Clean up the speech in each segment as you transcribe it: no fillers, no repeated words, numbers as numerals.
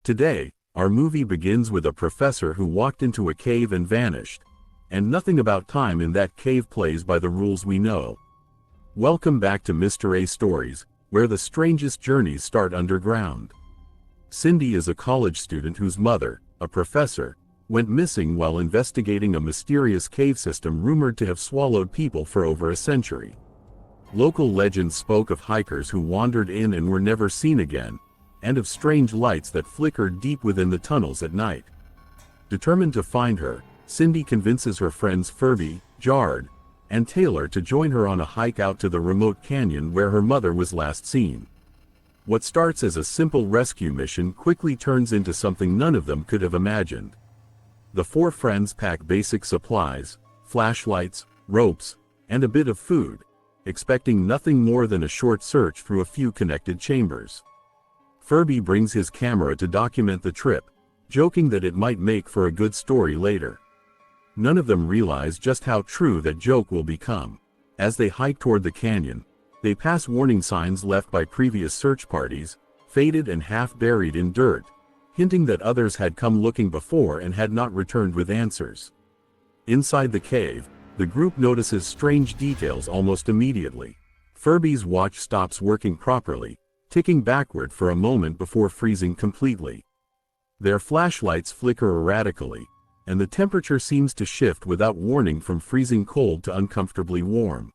Today, our movie begins with a professor who walked into a cave and vanished, and nothing about time in that cave plays by the rules we know. Welcome back to Mr. A Stories, where the strangest journeys start underground. Cindy is a college student whose mother, a professor, went missing while investigating a mysterious cave system rumored to have swallowed people for over a century. Local legends spoke of hikers who wandered in and were never seen again, and of strange lights that flickered deep within the tunnels at night. Determined to find her, Cindy convinces her friends Furby, Jard, and Taylor to join her on a hike out to the remote canyon where her mother was last seen. What starts as a simple rescue mission quickly turns into something none of them could have imagined. The four friends pack basic supplies, flashlights, ropes, and a bit of food, expecting nothing more than a short search through a few connected chambers. Furby brings his camera to document the trip, joking that it might make for a good story later. None of them realize just how true that joke will become. As they hike toward the canyon, they pass warning signs left by previous search parties, faded and half buried in dirt, hinting that others had come looking before and had not returned with answers. Inside the cave, the group notices strange details almost immediately. Furby's watch stops working properly, ticking backward for a moment before freezing completely. Their flashlights flicker erratically, and the temperature seems to shift without warning from freezing cold to uncomfortably warm.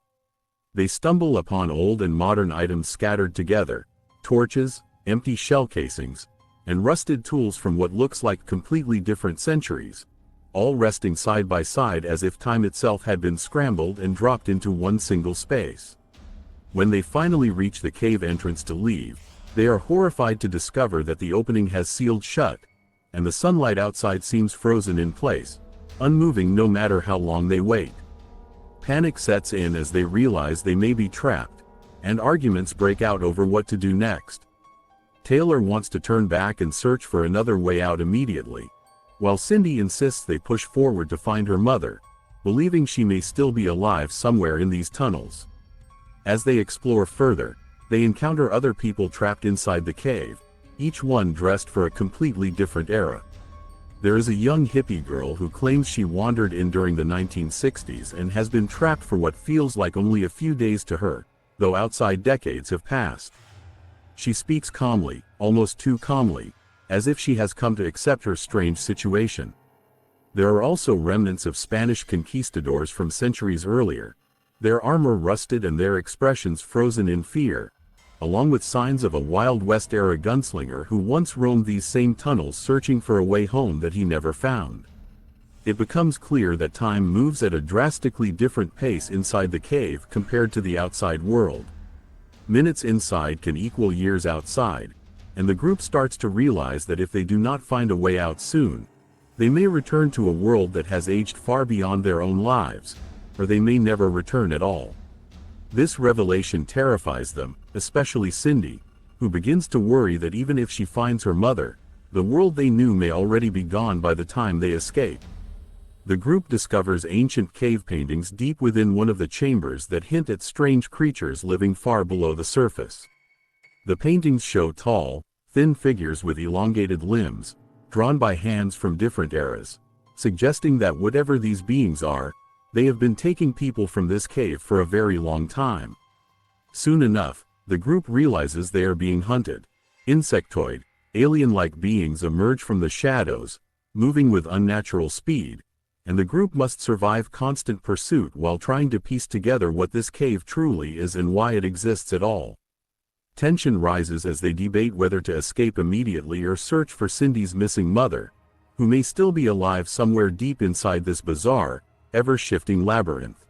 They stumble upon old and modern items scattered together: torches, empty shell casings, and rusted tools from what looks like completely different centuries, all resting side by side as if time itself had been scrambled and dropped into one single space. When they finally reach the cave entrance to leave, they are horrified to discover that the opening has sealed shut, and the sunlight outside seems frozen in place, unmoving no matter how long they wait. Panic sets in as they realize they may be trapped, and arguments break out over what to do next. Taylor wants to turn back and search for another way out immediately, while Cindy insists they push forward to find her mother, believing she may still be alive somewhere in these tunnels. As they explore further, they encounter other people trapped inside the cave, each one dressed for a completely different era. There is a young hippie girl who claims she wandered in during the 1960s and has been trapped for what feels like only a few days to her, though outside decades have passed. She speaks calmly, almost too calmly, as if she has come to accept her strange situation. There are also remnants of Spanish conquistadors from centuries earlier, their armor rusted and their expressions frozen in fear, along with signs of a Wild West-era gunslinger who once roamed these same tunnels searching for a way home that he never found. It becomes clear that time moves at a drastically different pace inside the cave compared to the outside world. Minutes inside can equal years outside, and the group starts to realize that if they do not find a way out soon, they may return to a world that has aged far beyond their own lives, or they may never return at all. This revelation terrifies them, especially Cindy, who begins to worry that even if she finds her mother, the world they knew may already be gone by the time they escape. The group discovers ancient cave paintings deep within one of the chambers that hint at strange creatures living far below the surface. The paintings show tall, thin figures with elongated limbs, drawn by hands from different eras, suggesting that whatever these beings are, they have been taking people from this cave for a very long time. Soon enough, the group realizes they are being hunted. Insectoid, alien-like beings emerge from the shadows, moving with unnatural speed, and the group must survive constant pursuit while trying to piece together what this cave truly is and why it exists at all. Tension rises as they debate whether to escape immediately or search for Cindy's missing mother, who may still be alive somewhere deep inside this bizarre, ever-shifting labyrinth.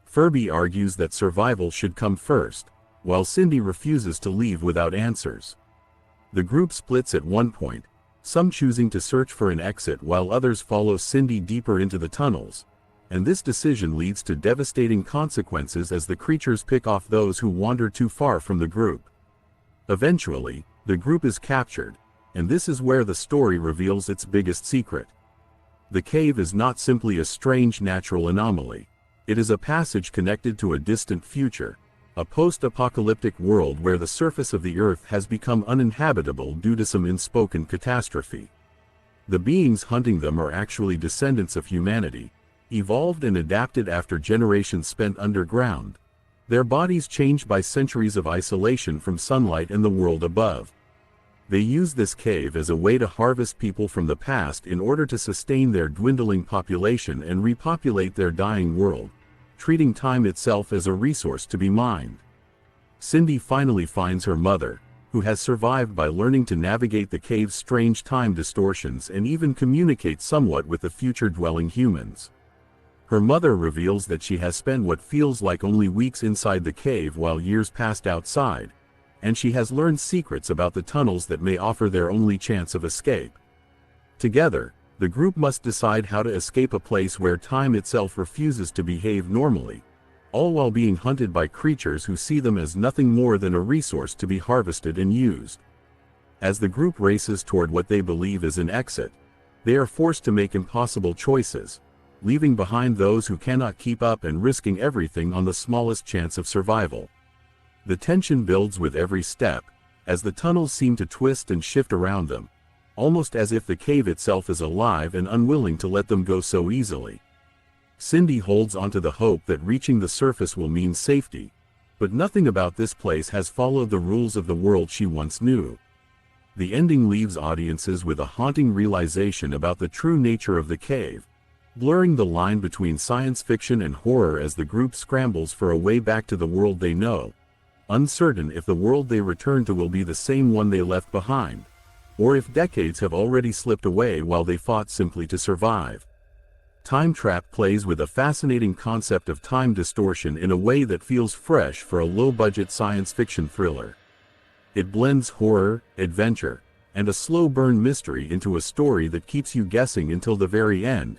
Furby argues that survival should come first, while Cindy refuses to leave without answers. The group splits at one point, some choosing to search for an exit while others follow Cindy deeper into the tunnels, and this decision leads to devastating consequences as the creatures pick off those who wander too far from the group. Eventually, the group is captured, and this is where the story reveals its biggest secret. The cave is not simply a strange natural anomaly. It is a passage connected to a distant future, a post-apocalyptic world where the surface of the earth has become uninhabitable due to some unspoken catastrophe. The beings hunting them are actually descendants of humanity, evolved and adapted after generations spent underground, their bodies changed by centuries of isolation from sunlight and the world above. They use this cave as a way to harvest people from the past in order to sustain their dwindling population and repopulate their dying world, treating time itself as a resource to be mined. Cindy finally finds her mother, who has survived by learning to navigate the cave's strange time distortions and even communicate somewhat with the future-dwelling humans. Her mother reveals that she has spent what feels like only weeks inside the cave while years passed outside, and she has learned secrets about the tunnels that may offer their only chance of escape. Together, the group must decide how to escape a place where time itself refuses to behave normally, all while being hunted by creatures who see them as nothing more than a resource to be harvested and used. As the group races toward what they believe is an exit, they are forced to make impossible choices, leaving behind those who cannot keep up and risking everything on the smallest chance of survival. The tension builds with every step, as the tunnels seem to twist and shift around them, almost as if the cave itself is alive and unwilling to let them go so easily. Cindy holds onto the hope that reaching the surface will mean safety, but nothing about this place has followed the rules of the world she once knew. The ending leaves audiences with a haunting realization about the true nature of the cave, blurring the line between science fiction and horror as the group scrambles for a way back to the world they know, uncertain if the world they return to will be the same one they left behind, or if decades have already slipped away while they fought simply to survive. Time Trap plays with a fascinating concept of time distortion in a way that feels fresh for a low-budget science fiction thriller. It blends horror, adventure, and a slow-burn mystery into a story that keeps you guessing until the very end,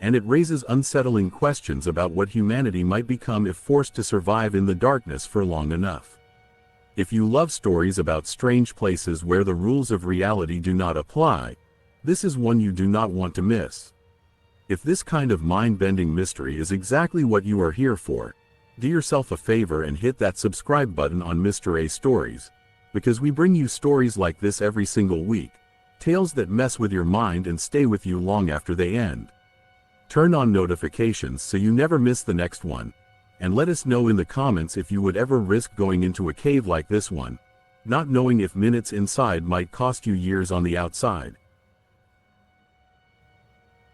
and it raises unsettling questions about what humanity might become if forced to survive in the darkness for long enough. If you love stories about strange places where the rules of reality do not apply, this is one you do not want to miss. If this kind of mind-bending mystery is exactly what you are here for, do yourself a favor and hit that subscribe button on Mr. A Stories, because we bring you stories like this every single week, tales that mess with your mind and stay with you long after they end. Turn on notifications so you never miss the next one, and let us know in the comments if you would ever risk going into a cave like this one, not knowing if minutes inside might cost you years on the outside.